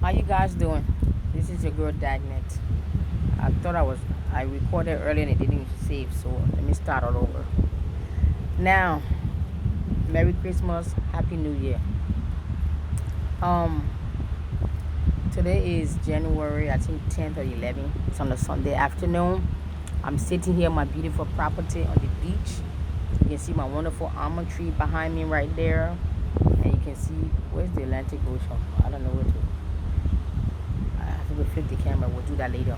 How you guys doing? This is your girl Dagnet. I recorded earlier and it didn't save, so let me start all over. Now, Merry Christmas, Happy New Year. Um, Today is January, I think 10th or 11th. It's on a Sunday afternoon. I'm sitting here on my beautiful property on the beach. You can see my wonderful almond tree behind me right there, and you can see where's the Atlantic Ocean. I don't know where to. I have to flip the camera. We'll do that later.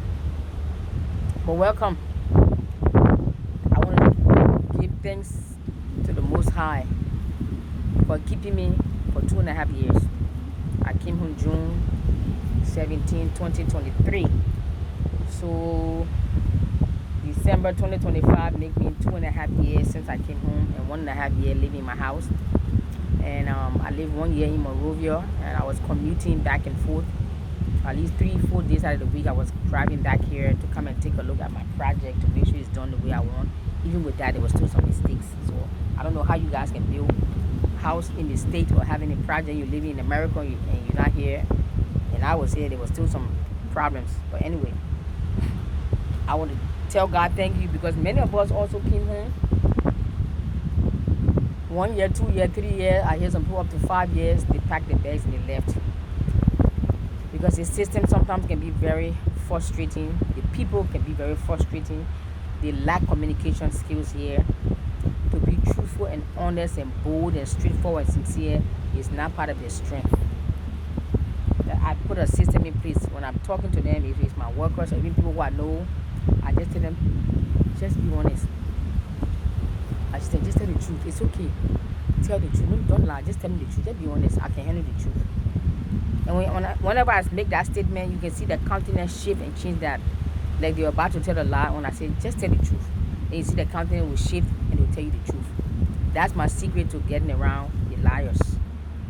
But welcome. I want to give thanks to the Most High for keeping me for 2.5 years. I came home June 17, 2023. So December 2025 make me 2.5 years since I came home, and 1.5 year living in my house. And I lived 1 year in Monrovia, and I was commuting back and forth. At least 3-4 days out of the week, I was driving back here to come and take a look at my project to make sure it's done the way I want. Even with that, there was still some mistakes. So I don't know how you guys can build house in the state or having a project you're living in America and you're not here. And I was here, there was still some problems. But anyway, I want to tell God thank you, because many of us also came home 1 year, 2 year, 3 years. I hear some people up to 5 years. They packed their bags and they left, because the system sometimes can be very frustrating. The people can be very frustrating. They lack communication skills here. To be truthful and honest and bold and straightforward and sincere is not part of their strength. I put a system in place when I'm talking to them. If it's my workers or even people who I know, I just tell them, just be honest. I just tell the truth. It's okay. Tell the truth. No, don't lie. Just tell me the truth. Just be honest. I can handle the truth. And whenever I make that statement, you can see the countenance shift and change that. Like they're about to tell a lie. When I say, just tell the truth, and you see the countenance will shift and they'll tell you the truth. That's my secret to getting around the liars.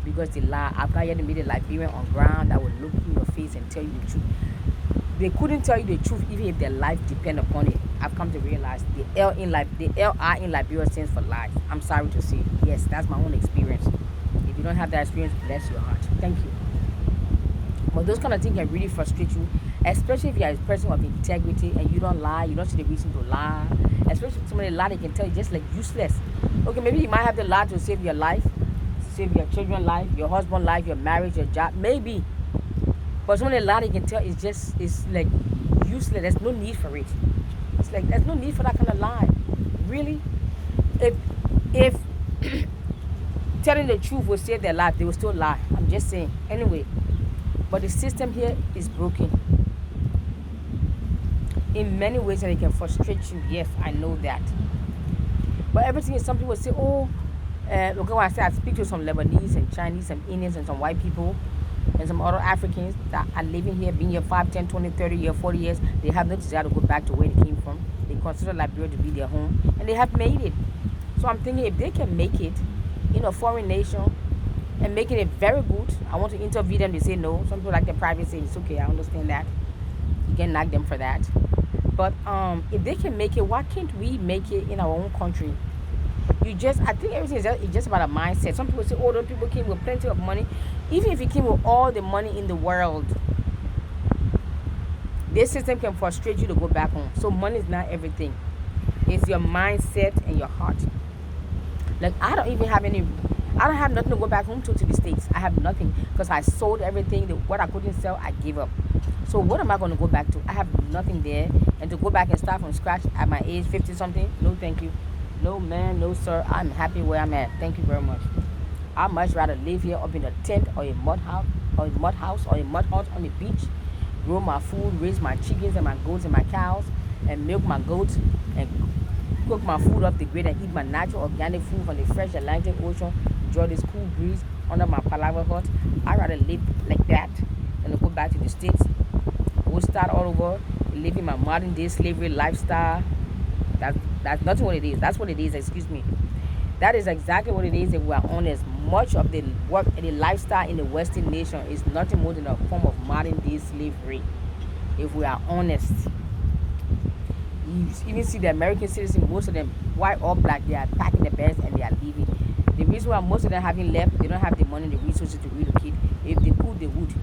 Because they lie. I've got yet to meet a Liberian on ground that will look in your face and tell you the truth. They couldn't tell you the truth even if their life depend upon it. I've come to realize the L I in Liberia stands for lies. I'm sorry to say. Yes, that's my own experience. If you don't have that experience, bless your heart. Thank you. But those kind of things can really frustrate you, especially if you're a person of integrity and you don't lie, you don't see the reason to lie. Especially if somebody lie, they can tell you just like useless. Okay, maybe you might have the lie to save your life, save your children's life, your husband's life, your marriage, your job, maybe. But somebody lie, they can tell it's like useless. There's no need for it. It's like there's no need for that kind of lie. Really? If telling the truth will save their life, they will still lie. I'm just saying. Anyway. But the system here is broken in many ways, and it can frustrate you. Yes, I know that. But everything is, some people say, oh, look at what I say. I speak to some Lebanese and Chinese and Indians and some white people and some other Africans that are living here, being here 5, 10, 20, 30 years, 40 years. They have no desire to go back to where they came from. They consider Liberia to be their home, and they have made it. So I'm thinking, if they can make it in a foreign nation and making it very good, I want to interview them. They say no. Some people like their privacy. It's okay. I understand that. You can knock them for that. But if they can make it, why can't we make it in our own country? I think everything is just about a mindset. Some people say, oh, those people came with plenty of money. Even if you came with all the money in the world, this system can frustrate you to go back home. So money is not everything. It's your mindset and your heart. Like, I don't have nothing to go back home to the States. I have nothing, because I sold everything. What I couldn't sell, I gave up. So what am I going to go back to? I have nothing there. And to go back and start from scratch at my age, 50-something, no thank you. No, ma'am, no, sir. I'm happy where I'm at. Thank you very much. I'd much rather live here up in a tent or a mud house or a mud hut on the beach, grow my food, raise my chickens and my goats and my cows, and milk my goats, and cook my food off the grid and eat my natural organic food from the fresh Atlantic Ocean, enjoy this cool breeze under my palava hut. I'd rather live like that than to go back to the States. We'll start all over, living my modern day slavery lifestyle. That's nothing what it is. That's what it is, excuse me. That is exactly what it is if we are honest. Much of the work and the lifestyle in the Western nation is nothing more than a form of modern day slavery. If we are honest. You even see the American citizens, most of them, white or black, they are packing the bags and they are leaving. The reason why most of them haven't left, they don't have the money, the resources to relocate. If they could, they would.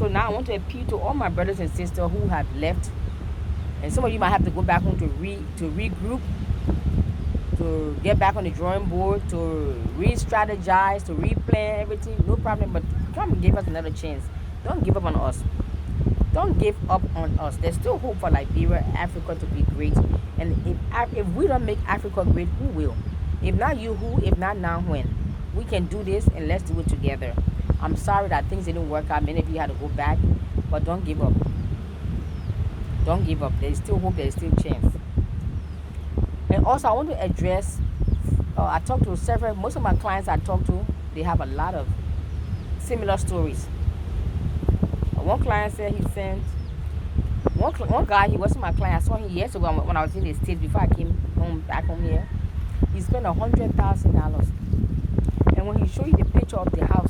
So now I want to appeal to all my brothers and sisters who have left, and some of you might have to go back home to regroup, to get back on the drawing board, to re-strategize, to replan everything. No problem, but come and give us another chance. Don't give up on us. Don't give up on us. There's still hope for Liberia, Africa to be great. And if we don't make Africa great, who will? If not you, who? If not now, when? We can do this, and let's do it together. I'm sorry that things didn't work out. Many of you had to go back, but don't give up. Don't give up. There's still hope. There's still chance. And also, I want to address, I talked to most of my clients I talk to, they have a lot of similar stories. One client said he sent, one guy, he wasn't my client, I saw him years ago when I was in the States before I came back home here. He spent $100,000. And when he showed you the picture of the house,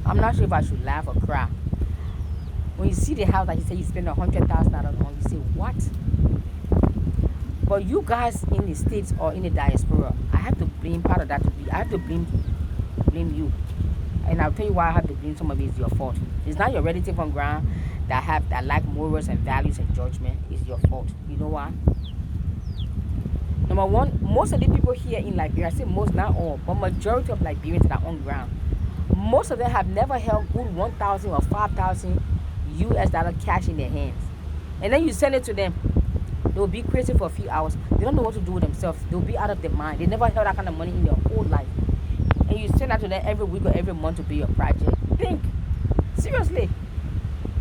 I'm not sure if I should laugh or cry. When you see the house that he said he spent $100,000 on, you say, what? But you guys in the States or in the diaspora, I have to blame part of that I have to blame you. And I'll tell you why I have to blame some of it is your fault. It's not your relative on ground that lack morals and values and judgment. It's your fault. You know why? Number one, most of the people here in Liberia, I say most, not all, but majority of Liberians that are on ground, most of them have never held good 1,000 or 5,000 US dollar cash in their hands. And then you send it to them. They'll be crazy for a few hours. They don't know what to do with themselves. They'll be out of their mind. They never held that kind of money in their whole life. And you send that to them every week or every month to be your project. Think. Seriously.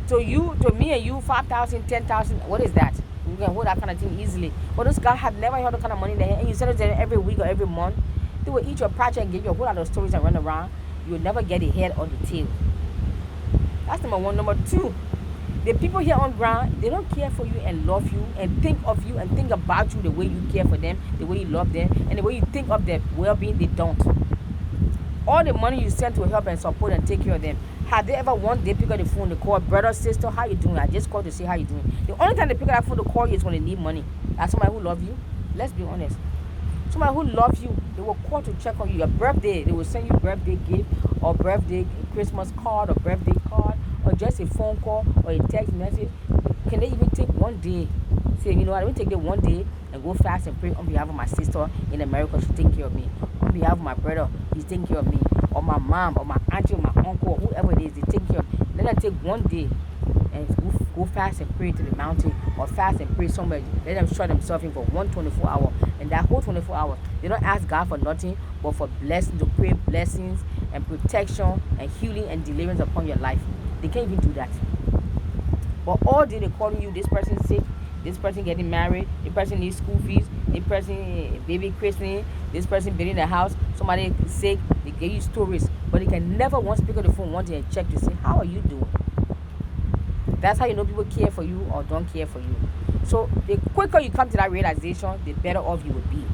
To me and you, 5,000, 10,000, what is that? You can hold that kind of thing easily. But those guys have never held that kind of money in their hand. And you send it to them every week or every month. They will eat your project and give you a whole lot of stories and run around. You'll never get the head or the tail. That's number one. Number two, the people here on ground, they don't care for you and love you and think of you and think about you the way you care for them, the way you love them, and the way you think of their well-being. They don't. All the money you send to help and support and take care of them, have they ever one day pick up the phone to call, brother, sister, how you doing? I just called to see how you doing. The only time they pick up that phone to call you is when they need money. That's somebody who loves you. Let's be honest. Somebody who loves you, they will call to check on you. Your birthday, they will send you birthday gift or birthday Christmas card or birthday card or just a phone call or a text message. Can they even take one day? Say, you know what, let me take that one day and go fast and pray on behalf of my sister in America. She's taking care of me. On behalf of my brother, he's taking care of me. Or my mom, or my auntie, or my uncle, or whoever it is, they take care of me. Let them take one day and go fast and pray to the mountain or fast and pray somewhere. Let them shut themselves in for 124 hours. And that whole 24 hours, they don't ask God for nothing but for blessings, to pray blessings and protection and healing and deliverance upon your life. They can't even do that. But all day they're calling you, this person's sick, this person getting married, this person needs school fees, this person baby christening, this person building a house, somebody sick. They give you stories, but they can never once pick up the phone one day and check to see how are you doing. That's how you know people care for you or don't care for you. So the quicker you come to that realization, the better off you will be.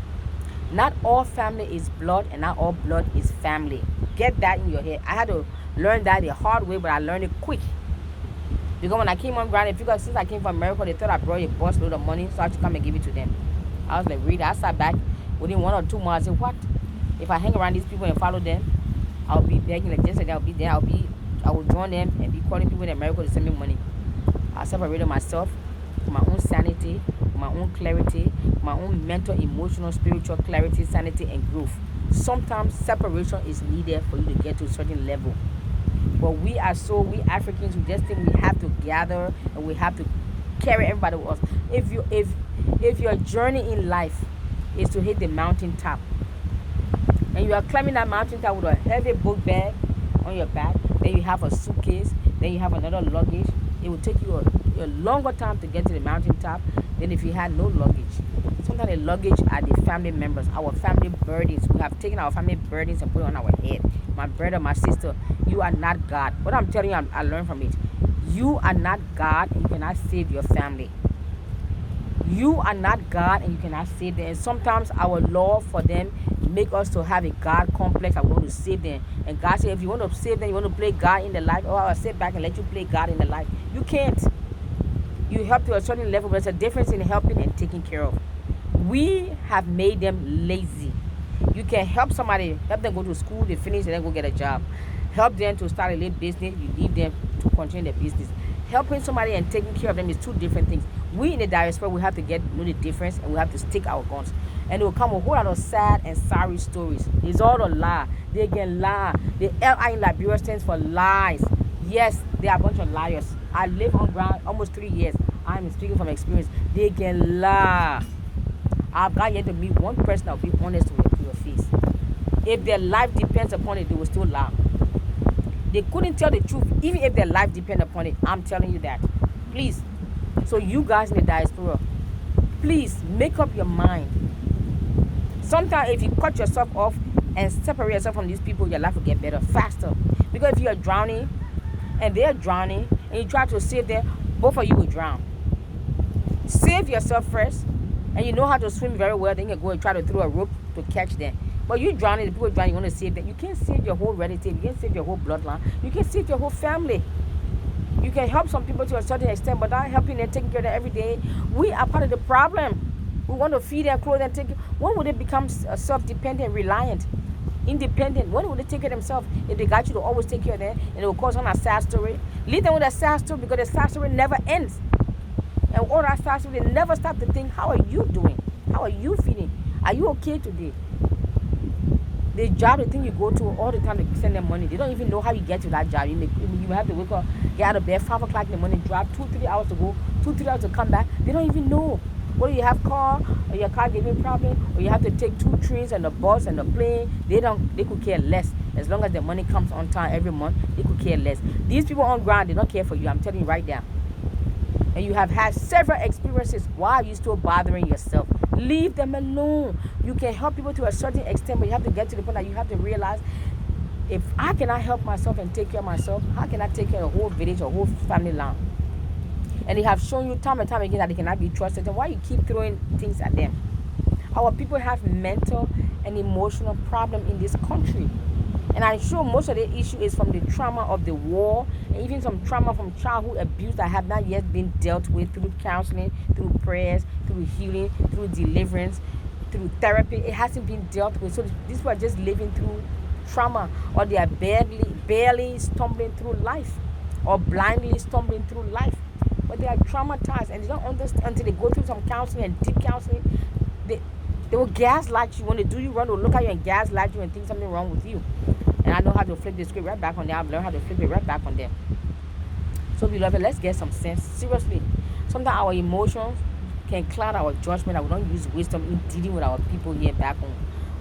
Not all family is blood and not all blood is family. Get that in your head. I had to learn that the hard way, but I learned it quick. Because when I came on ground, since I came from America, they thought I brought a bus load of money, so I had to come and give it to them. I was like, really? I sat back within 1 or 2 months. I said, what? If I hang around these people and follow them, I'll be begging like this and I'll be there. I will join them and be calling people in America to send me money. I separated myself for my own sanity, for my own clarity, for my own mental, emotional, spiritual clarity, sanity, and growth. Sometimes separation is needed for you to get to a certain level. But we Africans, we just think we have to gather and we have to carry everybody with us. If your journey in life is to hit the mountaintop and you are climbing that mountaintop with a heavy book bag on your back, then you have a suitcase, then you have another luggage, it will take you a longer time to get to the mountaintop than if you had no luggage. Sometimes the luggage are the family members, our family burdens. We have taken our family burdens and put it on our head. My brother, my sister, you are not God. What I'm telling you, I learned from it. You are not God and you cannot save your family. You are not God and you cannot save them. And sometimes our love for them make us to have a God complex. I want to save them. And God said, if you want to save them, you want to play God in the life, or I'll sit back and let you play God in the life. You can't. You help to a certain level, but there's a difference in helping and taking care of. We have made them lazy. You can help somebody, help them go to school, they finish, and then go get a job. Help them to start a little business, you leave them. to continue their business. Helping somebody and taking care of them is two different things. We in the diaspora, we have to know the difference, and we have to stick our guns. And it will come a whole lot of sad and sorry stories. It's all a lie. They can lie. The LI in Liberia stands for lies. Yes, they are a bunch of liars. I live on ground almost 3 years. I'm speaking from experience. They can lie. I've got yet to meet one person that will be honest to your face. If their life depends upon it, they will still lie. They couldn't tell the truth, even if their life depends upon it. I'm telling you that. Please. So you guys in the diaspora, please make up your mind. Sometimes if you cut yourself off and separate yourself from these people, your life will get better faster. Because if you are drowning and they are drowning and you try to save them, both of you will drown. Save yourself first, and you know how to swim very well, then you go and try to throw a rope to catch them. But you drowning, the people drowning, you want to save them. You can't save your whole relative, you can't save your whole bloodline, you can't save your whole family. You can help some people to a certain extent, but not helping them, taking care of them every day. We are part of the problem. We want to feed them, clothe them, take care. When will they become self-dependent, reliant, independent? When will they take care of themselves? If they got you to always take care of them, and it will cause on a sad story. Leave them with a sad story, because the sad story never ends. And all that sad story, they never stop to think, how are you doing? How are you feeling? Are you okay today? The job, the thing you go to all the time, they send them money. They don't even know how you get to that job. You have to wake up, get out of bed 5 o'clock in the morning, drive 2-3 hours to go, 2-3 hours to come back. They don't even know. Whether you have car, or your car giving a problem, or you have to take 2 trains and the bus and the plane, they could care less. As long as the money comes on time every month, they could care less. These people on ground, they don't care for you. I'm telling you right now. And you have had several experiences. Why are you still bothering yourself? Leave them alone. You can help people to a certain extent, but you have to get to the point that you have to realize, if I cannot help myself and take care of myself, how can I take care of a whole village or whole family line? And they have shown you time and time again that they cannot be trusted. And why you keep throwing things at them? Our people have mental and emotional problem in this country. And I'm sure most of the issue is from the trauma of the war, and even some trauma from childhood abuse that have not yet been dealt with through counseling, through prayers, through healing, through deliverance, through therapy. It hasn't been dealt with. So these people are just living through trauma, or they are barely stumbling through life, or blindly stumbling through life. But they are traumatized, and they don't understand until they go through some counseling and deep counseling. They will gaslight you. When they do you wrong, they will look at you and gaslight you and think something wrong with you. And I know how to flip the script right back on them. I've learned how to flip it right back on them. So beloved, let's get some sense. Seriously. Sometimes our emotions can cloud our judgment, and we don't use wisdom in dealing with our people here back home.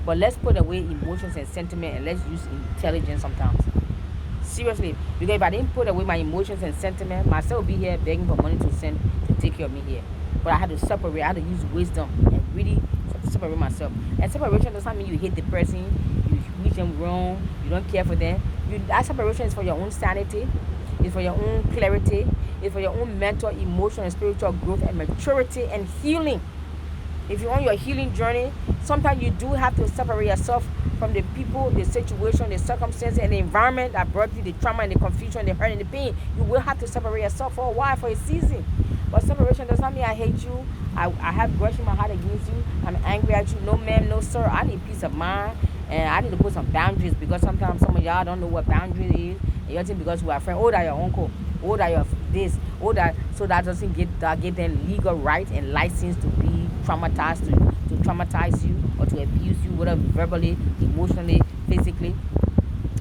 But let's put away emotions and sentiment, and let's use intelligence sometimes. Seriously. Because if I didn't put away my emotions and sentiment, myself would be here begging for money to send to take care of me here. But I had to separate. I had to use wisdom and really separate myself. And separation does not mean you hate the person, you wish them wrong, you don't care for them. That separation is for your own sanity, it's for your own clarity, it's for your own mental, emotional, and spiritual growth and maturity and healing. If you're on your healing journey, sometimes you do have to separate yourself from the people, the situation, the circumstances, and the environment that brought you the trauma and the confusion, the hurt and the pain. You will have to separate yourself for a while, for a season. But separation does not mean I hate you. I have grudge in my heart against you. I'm angry at you. No ma'am, no sir. I need peace of mind. And I need to put some boundaries, because sometimes some of y'all don't know what boundaries is. And you're thinking because we are friends, oh, that your uncle, oh, that your this, oh, that, so that doesn't give them legal right and license to be traumatized, to traumatize you or to abuse you, whether verbally, emotionally, physically.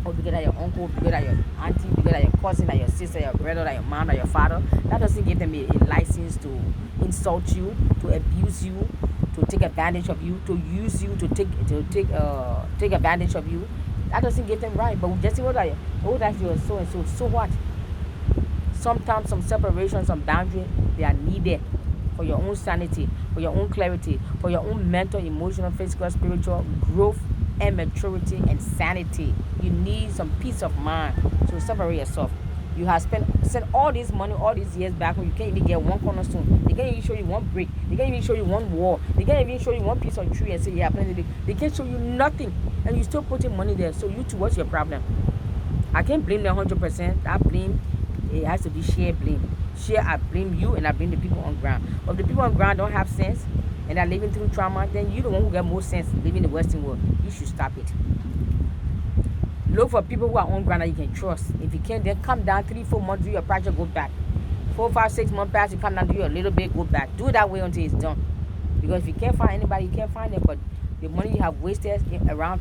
Or because that your uncle, because that your auntie, because that your cousin, that your sister, your brother, that your mom, that your father. That doesn't give them a license to insult you, to abuse you, to take advantage of you, to use you, to take advantage of you. That doesn't give them right. But we just say, oh, that's your so and so. So what? Sometimes some separation, some boundary, they are needed for your own sanity, for your own clarity, for your own mental, emotional, physical, spiritual growth and maturity and sanity. You need some peace of mind to separate yourself. You have sent all this money all these years back when you can't even get one cornerstone. They can't even show you one brick. They can't even show you one wall. They can't even show you one piece of tree and say, yeah, plenty. They can't show you nothing. And you still putting money there. So you too, what's your problem? I can't blame them 100%. I blame, it has to be shared blame. Share, I blame you and I blame the people on ground. But if the people on ground don't have sense and are living through trauma, then you're the one who got more sense living in the Western world. You should stop it. Look for people who are on ground that you can trust. If you can't, then come down 3-4 months, do your project, go back. 4, 5, 6 months pass, you come down, do your little bit, go back. Do it that way until it's done. Because if you can't find anybody, you can't find them. But the money you have wasted around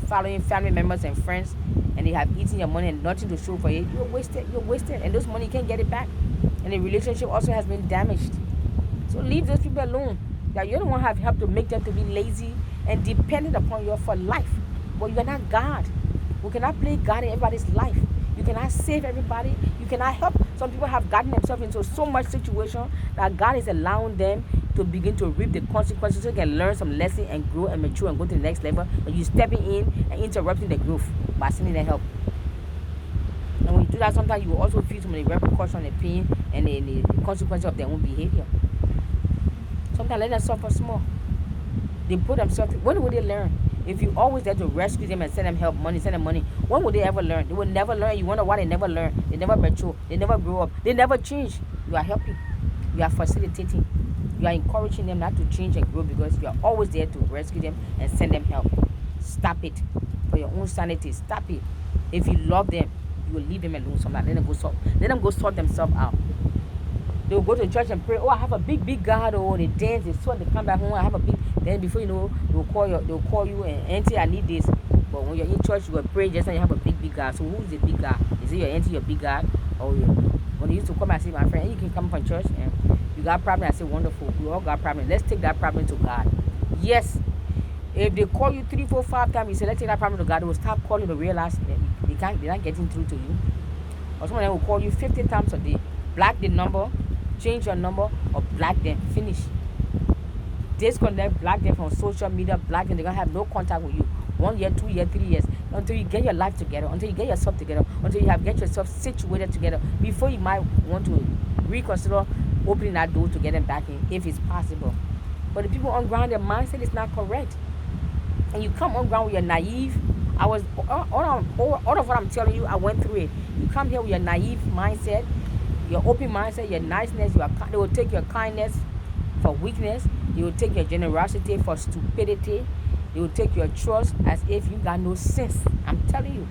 following family members and friends, and they have eaten your money and nothing to show for it, you're wasted. And those money, you can't get it back. And the relationship also has been damaged. So leave those people alone. That you don't want to have help to make them to be lazy and dependent upon you for life. But you are not God. We cannot play God in everybody's life. You cannot save everybody. You cannot help. Some people have gotten themselves into so much situation that God is allowing them to begin to reap the consequences so they can learn some lesson and grow and mature and go to the next level. But you stepping in and interrupting the growth by sending them help. And when you do that, sometimes you will also feel some of the repercussions, the pain, and the consequences of their own behavior. Sometimes let them suffer small. They put themselves. When will they learn? If you always there to rescue them and send them help, send them money, when will they ever learn? They will never learn. You wonder why they never learn. They never mature. They never grow up. They never change. You are helping. You are facilitating. You are encouraging them not to change and grow because you are always there to rescue them and send them help. Stop it. For your own sanity, stop it. If you love them, you will leave them alone sometimes. Let them go sort themselves out. They will go to church and pray. Oh, I have a big God. Oh, they dance, they sweat, they come back home. I have a big. Then before you know, they will call you and auntie, I need this. But when you're in church, you will pray just like you have a big God. So who is the big God? Is it your auntie, your big God? Or when they used to come and say, my friend, you can come from church and you got a problem. I say, wonderful. We all got problems. Let's take that problem to God. Yes. If they call you 3, 4, 5 times, you say, let's take that problem to God. They will stop calling to realize that they're not getting through to you. Or someone will call you 50 times a day. Block the number, change your number, or block them. Finish. Disconnect, block them from social media, block them. They're going to have no contact with you. 1 year, 2 years, 3 years. Until you get your life together, until you get yourself together, until you have get yourself situated together, before you might want to reconsider opening that door to get them back in, if it's possible. But the people on ground, their mindset is not correct. And you come on ground with your naive. All of what I'm telling you, I went through it. You come here with your naive mindset, your open mindset, your niceness. They will take your kindness for weakness. They will take your generosity for stupidity. They will take your trust as if you got no sense. I'm telling you.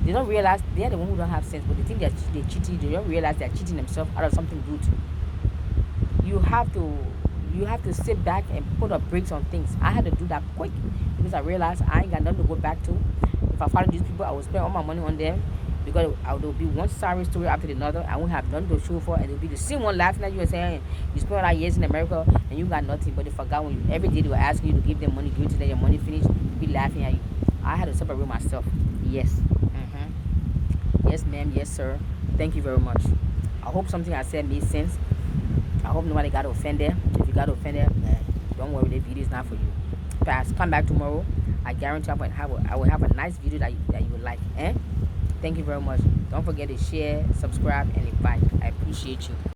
They don't realize they're the one who don't have sense, but they think they're cheating. They don't realize they're cheating themselves out of something good. You have to sit back and put a brakes on things. I had to do that quick because I realized I ain't got nothing to go back to. If I follow these people, I will spend all my money on them because there will be one sorry story after another. I won't have nothing to show for, and it'll be the same one laughing at you and saying, you spent all that years in America and you got nothing, but they forgot when every day they were asking you to give them money, give it to them, your money finished, be laughing at you. I had to separate myself. Yes. Yes, ma'am. Yes, sir. Thank you very much. I hope something I said made sense. I hope nobody got offended. If you got offended, don't worry, the video is not for you. Pass. Come back tomorrow. I guarantee I will have a nice video that you will like. Thank you very much. Don't forget to share, subscribe, and invite. I appreciate you.